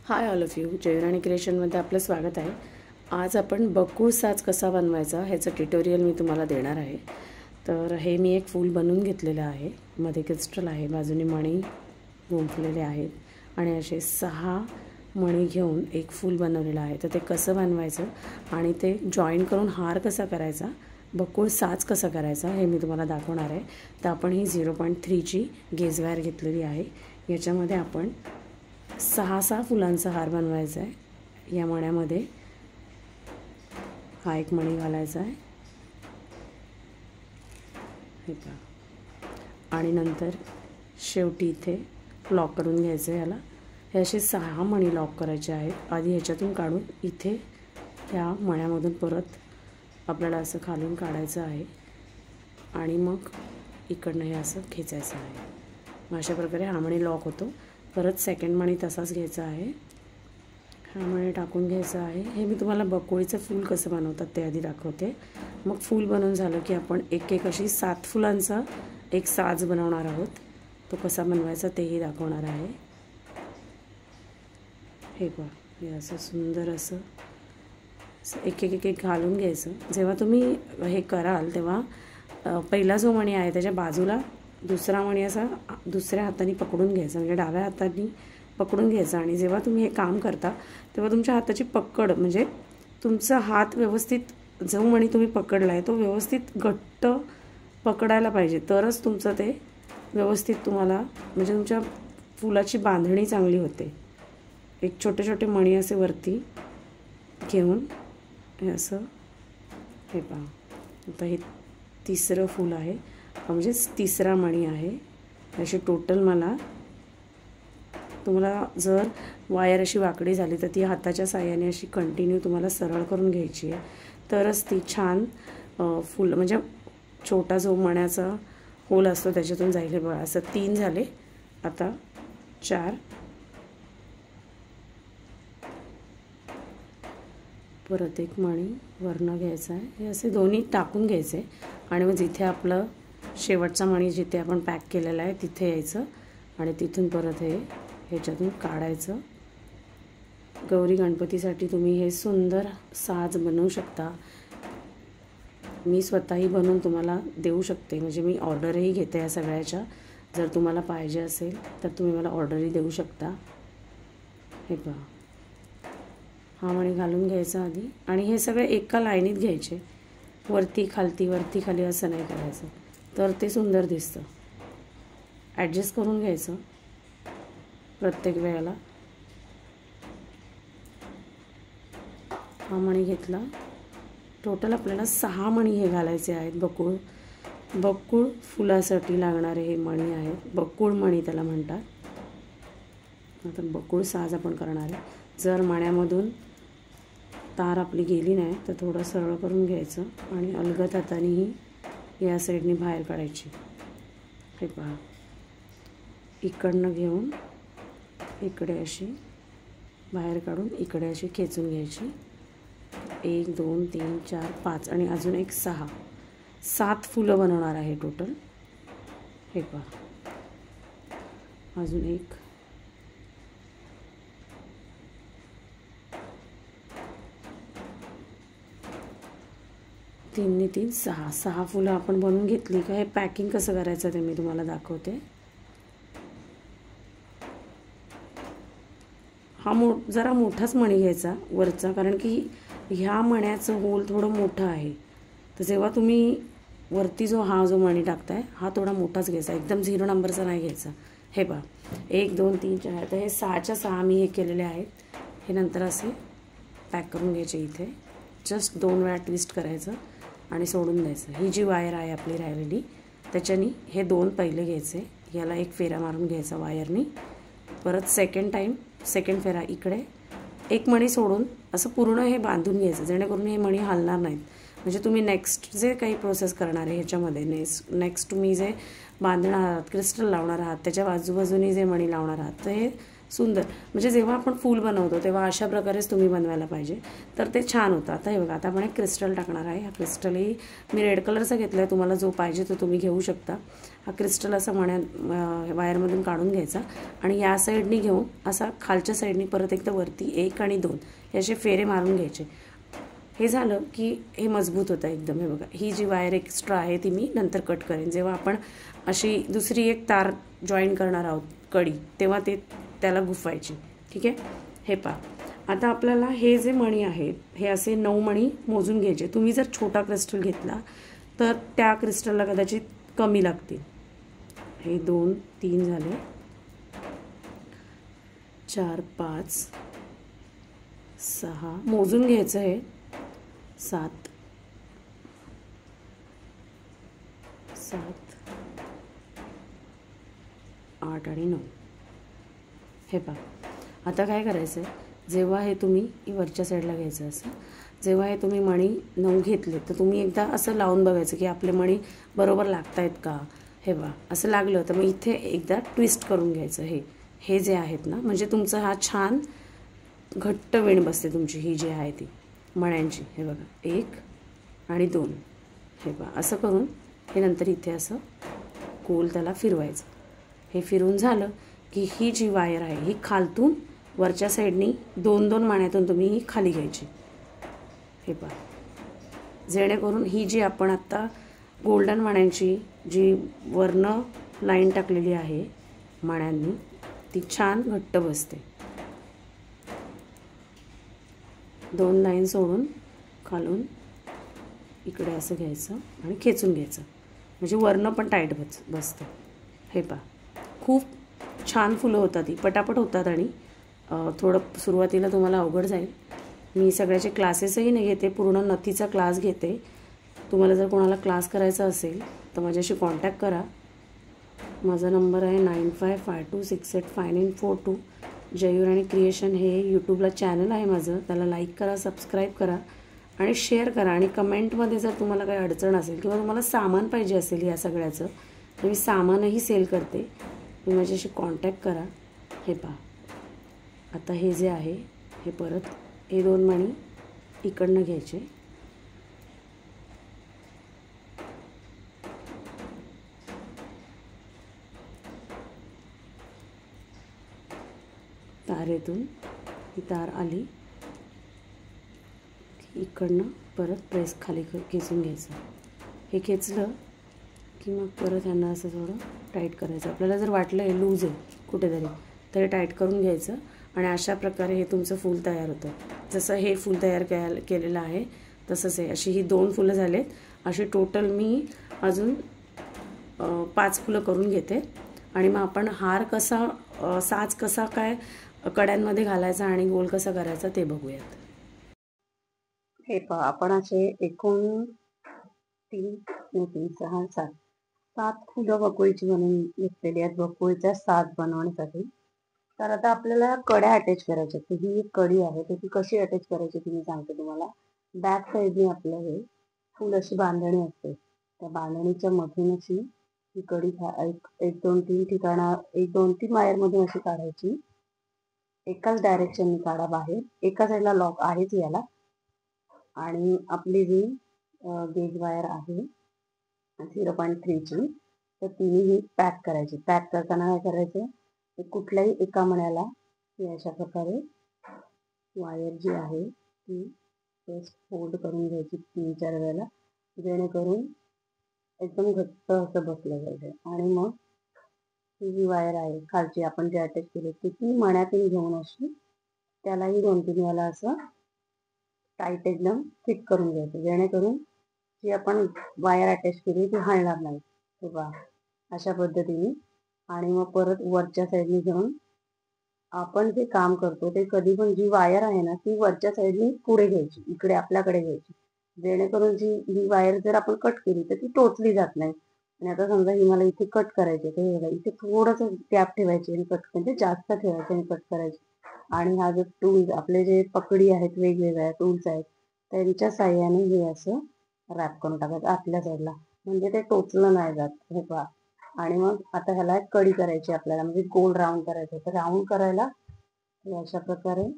Hi all of you, जयराणी क्रिएशनमध्ये आपलं स्वागत आहे। आज आपण बकुळ साज कसा बनवायचा ह्याचं ट्युटोरियल मी तुम्हाला देणार आहे। तर हे मी एक फूल बनवून घेतलेलं आहे, मध्ये क्रिस्टल आहे, बाजूने मणी गुंफलेले आहेत आणि असे 6 मणी घेऊन एक फूल बनवलेलं आहे। तर ते कसं बनवायचं आणि ते जॉईन करून हार कसा करायचा, बकुळ साज कसा करायचा हे मी तुम्हाला दाखवणार आहे। तर आपण ही 0.3 ची गेज वायर घेतलेली आहे। याच्यामध्ये आपण 6 फुलांचा हार बनवायचा आहे। या मण्यामध्ये हा एक मणी घालायचा आहे, हे पहा, आणि नंतर शेवटी इथे लॉक करून घ्यायचं आहे। याला हे असे 6 मणी लॉक करायचे आहेत। आधी ह्याच्यातून काढून इथे ह्या मण्यामधून परत आपल्याला असं खालून काढायचं आहे आणि मग इकडनं हे असं खेचायचं आहे। मग अशा प्रकारे हा मणी लॉक होतो। परत सेकंड मणी तसाच घ्यायचा आहे, हा मणी टाकून घ्यायचा आहे। हे मी तुम्हाला बकुळीचं फूल कसं बनवतात ते आधी दाखवते। मग फूल बनवून झालं की आपण एक एक अशी 7 फुलांचा एक साज बनवणार आहोत। तो कसा बनवायचा तेही दाखवणार आहे। हे पहा, हे असं सुंदर असं एक एक एक घालून घ्यायचं। जेव्हा तुम्ही हे कराल तेव्हा पहिला जो मणी आहे त्याच्या बाजूला दुसरा मणी असा दुसऱ्या हाताने पकडून घ्यायचा, म्हणजे डाव्या हाताने पकडून घ्यायचा। आणि जेव्हा तुम्ही हे काम करता तेव्हा तुमच्या हाताची पकड, म्हणजे तुमचा हात व्यवस्थित जो मणी तुम्ही पकडला आहे तो व्यवस्थित घट्ट पकडायला पाहिजे, तरच तुमचं ते व्यवस्थित तुम्हाला, म्हणजे तुमच्या फुलाची बांधणी चांगली होते। एक छोटे छोटे मणी असे वरती घेऊन हे असं, हे पहा, आता हे तिसरं फूल आहे, म्हणजे तिसरा मणी आहे। अशी टोटल मला, तुम्हाला जर वायर अशी वाकडी झाली तर ती हाताच्या साहाय्याने अशी कंटिन्यू तुम्हाला सरळ करून घ्यायची आहे, तरच ती छान फुल, म्हणजे छोटा जो मण्याचा होल असतो त्याच्यातून जाईल। बघा, असं 3 झाले, आता 4, परत एक मणी वरनं घ्यायचा आहे। हे असे दोन्ही टाकून घ्यायचे आणि मग जिथे आपलं शेवटचा मणी जिथे आपण पॅक केलेला आहे तिथे यायचं आणि तिथून परत हे ह्याच्यातून काढायचं। गौरी गणपतीसाठी तुम्ही हे सुंदर साज बनवू शकता। मी स्वतःही बनवून तुम्हाला देऊ शकते, म्हणजे मी ऑर्डरही घेते या सगळ्याच्या। जर तुम्हाला पाहिजे असेल तर तुम्ही मला ऑर्डरही देऊ शकता। हे पहा, हा मणी घालून घ्यायचा आधी, आणि हे सगळे एका लाईनीत घ्यायचे, वरती खाली असं नाही करायचं, तर ते सुंदर दिसतं। ॲडजस्ट करून घ्यायचं प्रत्येक वेळेला। हा मणी घेतला, टोटल आपल्याला 6 मणी हे घालायचे आहेत। बकुळ फुलासाठी लागणारे हे मणी आहेत, बकुळ मणी त्याला म्हणतात। आता बकुळ साज आपण करणार आहे। जर मण्यामधून तार आपली गेली नाही तर थोडं सरळ करून घ्यायचं आणि अलगद हातानेही या साईडने बाहेर काढायची। हे पहा, इकडनं घेऊन इकडे अशी बाहेर काढून इकडे अशी खेचून घ्यायची। 1 2 3 4 5 आणि अजून एक 7 फुलं बनवणार आहे टोटल। हे पहा, अजून एक, तीन ने 3 6 फुलं आपण बनवून घेतली का हे पॅकिंग कसं करायचं ते मी तुम्हाला दाखवते। हा जरा मोठाच मणी घ्यायचा वरचा, कारण की ह्या मण्याचं होल थोडं मोठं आहे। तर जेव्हा तुम्ही वरती हा जो मणी टाकताय हा थोडा मोठाच घ्यायचा, एकदम 0 नंबरचा नाही घ्यायचा। हे पहा, 1 2 3 4, तर हे 6च्या 6 मी हे केलेले आहेत। हे नंतर असे पॅक करून घ्यायचे। इथे जस्ट 2 वेळा ट्विस्ट करायचं आणि सोडून द्यायचं। ही जी वायर आहे आपली राहिलेली त्याच्यानी हे 2 पहिले घ्यायचे, याला एक फेरा मारून घ्यायचा वायरनी, परत सेकंड फेरा इकडे एक मणी सोडून असं पूर्ण हे बांधून घ्यायचं, जेणेकरून हे मणी हलणार नाहीत। म्हणजे तुम्ही नेक्स्ट जे काही प्रोसेस करणार आहे ह्याच्यामध्ये, नेक्स्ट तुम्ही जे बांधणार आहात, क्रिस्टल लावणार आहात, त्याच्या बाजूबाजूनी जे मणी लावणार आहात, तर हे सुंदर. म्हणजे जेव्हा आपण फूल बनवतो तेव्हा अशा प्रकारेच तुम्ही बनवायला पाहिजे, तर ते छान होतं. आता हे बघा, आता आपण एक क्रिस्टल टाकणार आहे. हा क्रिस्टलही मी रेड कलरचा घेतला आहे, तुम्हाला जो पाहिजे तो तुम्ही घेऊ शकता. हा क्रिस्टल असा वायरमधून काढून घ्यायचा आणि या साईडनी घेऊन असा खालच्या साईडनी परत एकदा वरती 1 आणि 2 हे असे फेरे मारून घ्यायचे. हे झालं की हे मजबूत होतं एकदम. हे बघा, ही जी वायर एक्स्ट्रा आहे ती मी नंतर कट करेन. जेव्हा आपण अशी दुसरी एक तार जॉईन करणार आहोत कडी, तेव्हा त्याला गुफवायची. ठीक आहे. हे पहा, आता आपल्याला हे जे मणी आहेत हे असे 9 मणी मोजून घ्यायचे. तुम्ही जर छोटा क्रिस्टल घेतला तर त्या क्रिस्टलला कदाचित कमी लागतील. हे 2 3 झाले, 4 5 6 मोजून घ्यायचं आहे, 7 8 आणि 9. हे पहा, आता काय करायचं आहे, जेव्हा हे तुम्ही वरच्या साईडला घ्यायचं असं, जेव्हा हे तुम्ही मणी 9 घेतले तर तुम्ही एकदा असं लावून बघायचं की आपले मणी बरोबर लागत आहेत का. हे बघा, असं लागलं तर मग इथे एकदा ट्विस्ट करून घ्यायचं. हे जे आहेत ना, म्हणजे तुमचं हा छान घट्ट वेण बसते तुमची ही जी आहे ती मण्यांची. हे बघा, 1 आणि 2. हे बघा, असं करून हे नंतर इथे असं गोल त्याला फिरवायचं. हे फिरून झालं की ही जी वायर आहे ही खालतून वरच्या साईडनी 2-2 माण्यातून तुम्ही ही खाली घ्यायची. हे पहा, जेणेकरून ही जी आपण आत्ता गोल्डन मण्यांची जी वरनं लाईन टाकलेली आहे मण्यांनी ती छान घट्ट बसते. 2 लाईन सोडून खालून इकडे असं घ्यायचं आणि खेचून घ्यायचं, म्हणजे वरनं पण टाईट बसतं. हे पहा, खूप छान फुलं होतात, ही पटापट होतात आणि थोडं सुरुवातीला तुम्हाला अवघड जाईल. मी सगळ्याचे क्लासेसही नाही घेते, पूर्ण नथीचा क्लास घेते. तुम्हाला जर कोणाला क्लास करायचा असेल तर माझ्याशी कॉन्टॅक्ट करा. माझा नंबर आहे 9552685942. जयूराणी क्रिएशन हे यूट्यूबला चॅनल आहे माझं, त्याला लाईक करा, सबस्क्राईब करा आणि शेअर करा. आणि कमेंटमध्ये जर तुम्हाला काही अडचण असेल किंवा तुम्हाला सामान पाहिजे असेल या सगळ्याचं, तर मी सामानही सेल करते, तुम्ही माझ्याशी कॉन्टॅक्ट करा. हे पहा, आता हे जे आहे हे परत हे 2 मणी इकडनं घ्यायचे, तारेतून ही तार आली की इकडनं परत प्रेस खाली खेचून घ्यायचं. हे खेचलं की मग परत ह्यांना असं थोडं टाईट करायचं. आपल्याला जर वाटलं हे लूज आहे कुठेतरी तर हे टाईट करून घ्यायचं आणि अशा प्रकारे हे तुमचं फूल तयार होतं. जसं हे फूल तयार केलेलं आहे तसंच आहे. अशी ही 2 फुलं झालेत. अशी टोटल मी अजून 5 फुलं करून घेते आणि मग आपण हार कसा साज कसा काय कड्यांमध्ये घालायचा आणि गोल कसा करायचा ते बघूयात. हे पहा, आपण असे एकूण 3 6 7 फुलं बकुळीची बनवून घेतलेली आहेत, बकुळीचा साज बनवण्यासाठी. तर आता आपल्याला कड्या अटॅच करायच्या. तर ही एक कडी आहे, तर ती कशी अटॅच करायची ती मी सांगते तुम्हाला. बॅक साईडने आपलं हे फुल अशी बांधणी असते, त्या बांधणीच्या मधून अशी ही कडी 1 2 3 ठिकाणा 1 2 3 वायरमधून अशी काढायची. एकाच डायरेक्शनने काढा बाहेर, एका साईडला लॉक आहेच याला. आणि आपली जी गेज वायर आहे 0.3ची, तर तिन्ही पॅक करायची. पॅक करताना काय करायचं, कुठल्याही एका मण्याला ही अशा प्रकारे वायर जी आहे ती फोल्ड करून घ्यायची 3-4 वेळेला, जेणेकरून एकदम घट्ट असं बसलं पाहिजे. आणि मग ही जी वायर आहे खालची आपण जी अटॅच केली ती मण्यातून घेऊन अशी त्यालाही 2-3 वेळेला असं टाईट एकदम फिट करून घ्यायचं, जेणेकरून जी आपण वायर अटॅच केली ती हलणार नाही. हे पहा, अशा पद्धतीने. आणि मग परत वरच्या साईडने घेऊन आपण जे काम करतो ते कधी पण जी वायर आहे ना ती वरच्या साईडने पुढे घ्यायची, इकडे आपल्याकडे घ्यायची, जेणेकरून ही वायर जर आपण कट केली तर ती टोचली जात नाही. आणि आता समजा ही मला इथे कट करायची तर इथे थोडंसं गॅप ठेवायची आणि कट म्हणजे जास्त ठेवायची आणि कट करायची. आणि हा जो टूल्स आपले जे पकडी आहेत वेगवेगळ्या टूल्स आहेत त्यांच्या साह्याने हे असं रॅप करून टाकायचं आतल्या साईडला, म्हणजे ते टोचलं नाही जात. हे पहा. आणि मग आता ह्याला एक कडी करायची आपल्याला, म्हणजे गोल राऊंड करायचं. तर राऊंड करायला अशा प्रकारे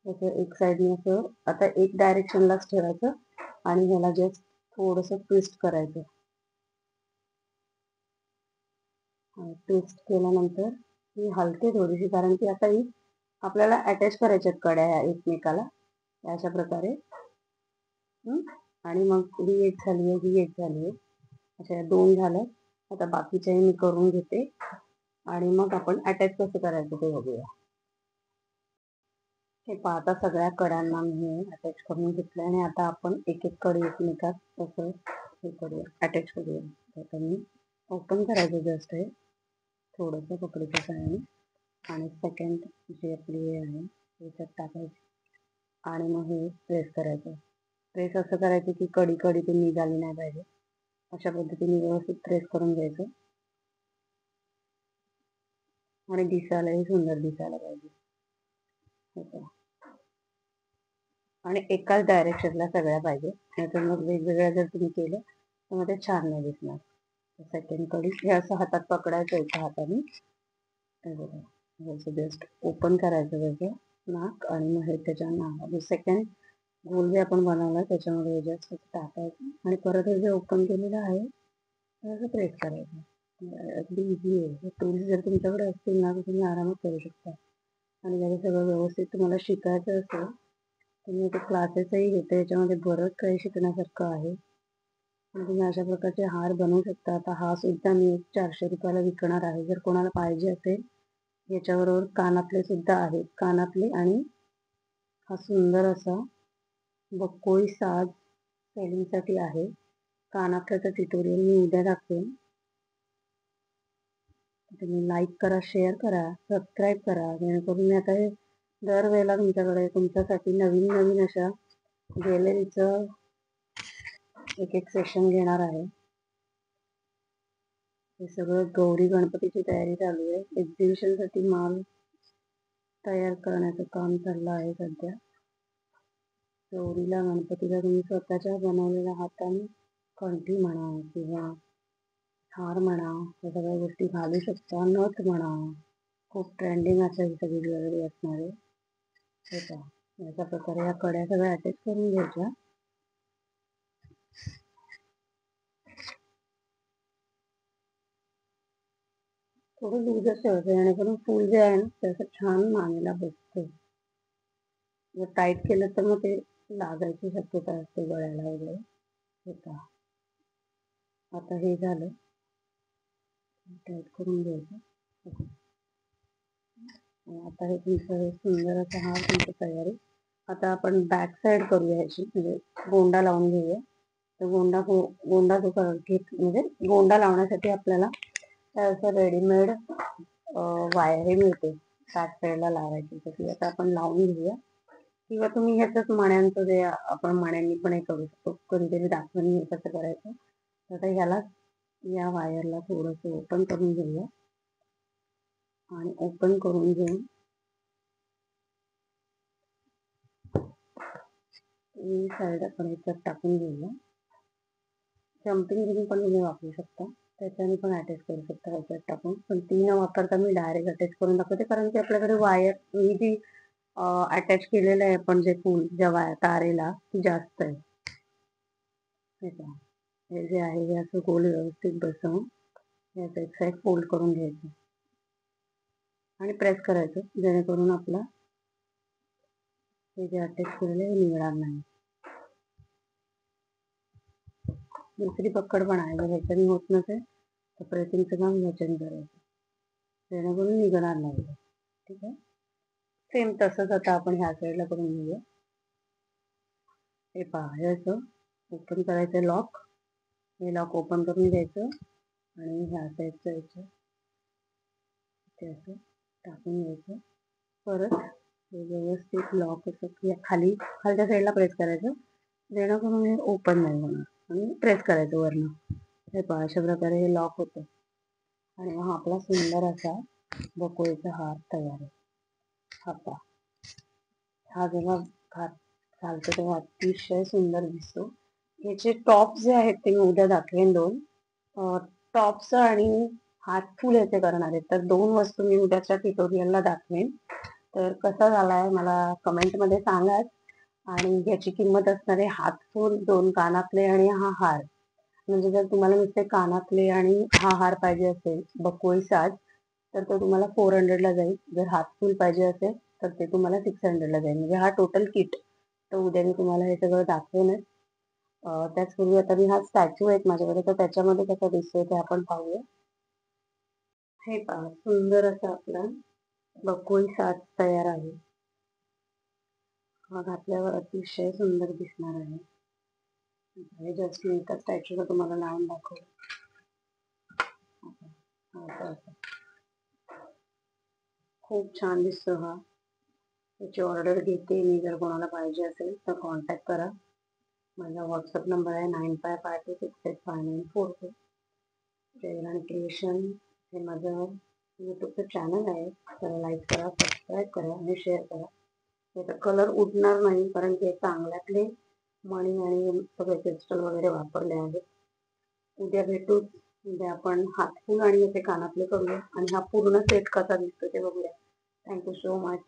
त्याचं एक साईडने असं आता एक डायरेक्शनलाच ठेवायचं आणि ह्याला जस्ट थोडंसं ट्विस्ट करायचं. ट्विस्ट केल्यानंतर ही हलते थोडीशी, कारण की आता ही आपल्याला अटॅच करायच्यात कड्या ह्या एकमेकाला अशा प्रकारे. आणि मग ही एक झाली आहे, ही एक झाली आहे, अशा दोन झाल्या. आता बाकीच्याही मी करून घेते आणि मग आपण अटॅच कसं करायचं ते बघूया. हे पहा, आता सगळ्या कड्यांना मी अटॅच करून घेतलं आणि आता आपण एक एक कडी एकमेकात असं हे करूया, अटॅच करूया. आता मी ओपन करायचं जस्ट हे थोडंसं पकडीच्या साहाय्याने आणि सेकंड जी आपली हे आहे त्याच्यात टाकायची आणि मग हे प्रेस करायचं. प्रेस असं करायचं की कडी कडी ती निघाली नाही पाहिजे. अशा पद्धतीने व्यवस्थित प्रेस करून घ्यायचं आणि दिसायलाही सुंदर दिसायला पाहिजे. आणि एकाच डायरेक्शनला सगळ्या पाहिजे, नाहीतर मग वेगवेगळ्या जर तुम्ही केलं तर मग ते छान नाही दिसणार. सेकंड कडी हे असं हातात पकडायचं एका हाताने, जस्ट ओपन करायचं त्याचं नाक आणि मग हे त्याच्या नाक सेकंड गोल जे आपण बनवला त्याच्यामध्ये जस्ट टाकायचं आणि परत हे जे ओपन केलेलं आहे असं प्रेस करायचं. अगदी इझी आहे. टूल्स जर तुमच्याकडे असतील ना तर तुम्ही आरामात करू शकता. आणि जर सगळं व्यवस्थित तुम्हाला शिकायचं असेल तर मी ते क्लासेसही घेते, याच्यामध्ये बरंच काही शिकण्यासारखं आहे. तुम्ही अशा प्रकारचे हार बनवू शकता. आता हा सुद्धा मी 400 रुपयाला विकणार आहे. जर कोणाला पाहिजे असेल, याच्याबरोबर कानातले सुद्धा आहेत. कानातले आणि हा सुंदर असा बक्कोळी साज सेलिंगसाठी आहे. कानातल्याचं ट्युटोरियल मी उद्या दाखवेन. तुम्ही लाईक करा, शेअर करा, सबस्क्राईब करा, जेणेकरून मी आता हे दरवेळेला तुमच्याकडे तुमच्यासाठी नवीन नवीन अशा ज्वेलरीचं एक एक सेशन घेणार आहे. हे सगळं गौरी गणपतीची तयारी चालू आहे. एक्झिबिशनसाठी माल तयार करण्याचं काम चाललं आहे सध्या. गौरीला गणपतीला तुम्ही स्वतःच्या बनवलेल्या हाताने कंठी म्हणा किंवा हार म्हणा या सगळ्या गोष्टी घालू शकता. नथ म्हणा, खूप ट्रेंडिंग अशा ही सगळी ज्वेलरी असणार आहे. हे पहा, अशा प्रकारे या कड्या सगळ्या अटॅच करून घ्यायच्या. थोडं लूजच ठेवायचं जेणेकरून फूल जे आहे ना त्याचं छान मानेला बसतं. जर टाईट केलं तर मग ते लागायची शक्यता असते गळ्याला वगैरे. हे पहा, आता हे झालं, टाईट करून घ्यायचं. आता हे तुमचं सुंदर असं हार तुमची तयारी. आता आपण बॅक साईड करूया ह्याची, म्हणजे गोंडा लावून घेऊया. तर गोंडा जो घेत म्हणजे गोंडा लावण्यासाठी आपल्याला असं रेडीमेड वायरही मिळते बॅक साईडला लावायची. तर ती आता आपण लावून घेऊया. किंवा तुम्ही ह्याच्यात मण्यांचं जे आपण मण्यांनी पण हे करू शकतो, कधीतरी दाखवून हे कसं करायचं. आता ह्याला या वायरला थोडंसं ओपन करून घेऊया आणि ओपन करून घेऊन साईड आपण ह्याच्यात टाकून घेऊया. जम्पिंग रिंग पण तुम्ही वापरू शकता, त्याच्याने पण अटॅच करू शकता ह्याच्यात टाकून. पण ती न वापरता मी डायरेक्ट अटॅच करून दाखवते, कारण की आपल्याकडे वायर ही जी अटॅच केलेलं आहे आपण जे फूल ज्या वायर तारेला ती जास्त आहे. हे जे आहे हे असं गोल व्यवस्थित बसवून याचं एक साईड फोल्ड करून घ्यायचं आणि प्रेस करायचं, जेणेकरून आपला हे जे अटॅच केलेलं आहे निघणार नाही. दुसरी पकड पण आहे, जर ह्याच्याने होत नसेल तर प्रेसिंगचं काम ह्याच्याने करायचं, जेणेकरून निघणार नाही. ठीक आहे, सेम तसंच आता आपण ह्या साईडला करून घेऊया. हे पहा, हे असं ओपन करायचं लॉक, हे लॉक ओपन करून घ्यायचं आणि ह्या साईडचं याचं ते असं टाकून घ्यायचं. परत हे व्यवस्थित लॉक असं खालच्या साईडला प्रेस करायचं, जेणेकरून हे ओपन नाही होणार आणि प्रेस करायचं वरनं. हे पहा, अशा प्रकारे हे लॉक होतं आणि मग आपला सुंदर असा बकोळीचा हार तयार आहे. हा पहा, हा जेव्हा घालतो तेव्हा अतिशय सुंदर दिसतो. याचे टॉप जे आहेत ते मी उद्या दाखवेन दोन टॉप्स आणि हातफुल याचे करणार आहे. तर 2 वस्तू मी उद्याच्या ट्युटोरियलला दाखवेन. तर कसा झालाय मला कमेंटमध्ये सांगाच. आणि ह्याची किंमत असणार आहे हातफुल, 2 कानातले आणि हा हार. म्हणजे जर तुम्हाला नुसते कानातले आणि हा हार पाहिजे असेल बकुळी साज, तर तो तुम्हाला 400ला जाईल. जर हातफुल पाहिजे असेल तर ते तुम्हाला 600ला जाईल. म्हणजे हा टोटल किट. तर उद्या मी तुम्हाला हे सगळं दाखवेनच. त्याचपूर्वी आता मी हा स्टॅच्यू आहे माझ्याकडे, तर त्याच्यामध्ये कसा दिसतोय ते आपण पाहूया. हे पहा, सुंदर असं आपला बकुळी साज तयार आहे. हा घातल्यावर अतिशय सुंदर दिसणार आहे. हे जस्ट मी एका स्टॅच्यूला तुम्हाला लावून दाखवलं. खूप छान दिसतो हा. त्याची ऑर्डर घेते मी. जर कोणाला पाहिजे असेल तर कॉन्टॅक्ट करा. माझा व्हॉट्सअप नंबर आहे 9552685942. जयराणी क्रिएशन हे माझं यूट्यूबचं चॅनल आहे. त्याला लाईक करा, सबस्क्राईब करा आणि शेअर करा. त्याचा कलर उडणार नाही, कारण ते चांगल्यातले मणी आणि सगळे क्रिस्टल वगैरे वापरले आहेत. उद्या भेटू. उद्या आपण हातफुल आणि याचे कानातले करूया आणि हा पूर्ण सेट कसा दिसतो ते बघूया. Thank you so much.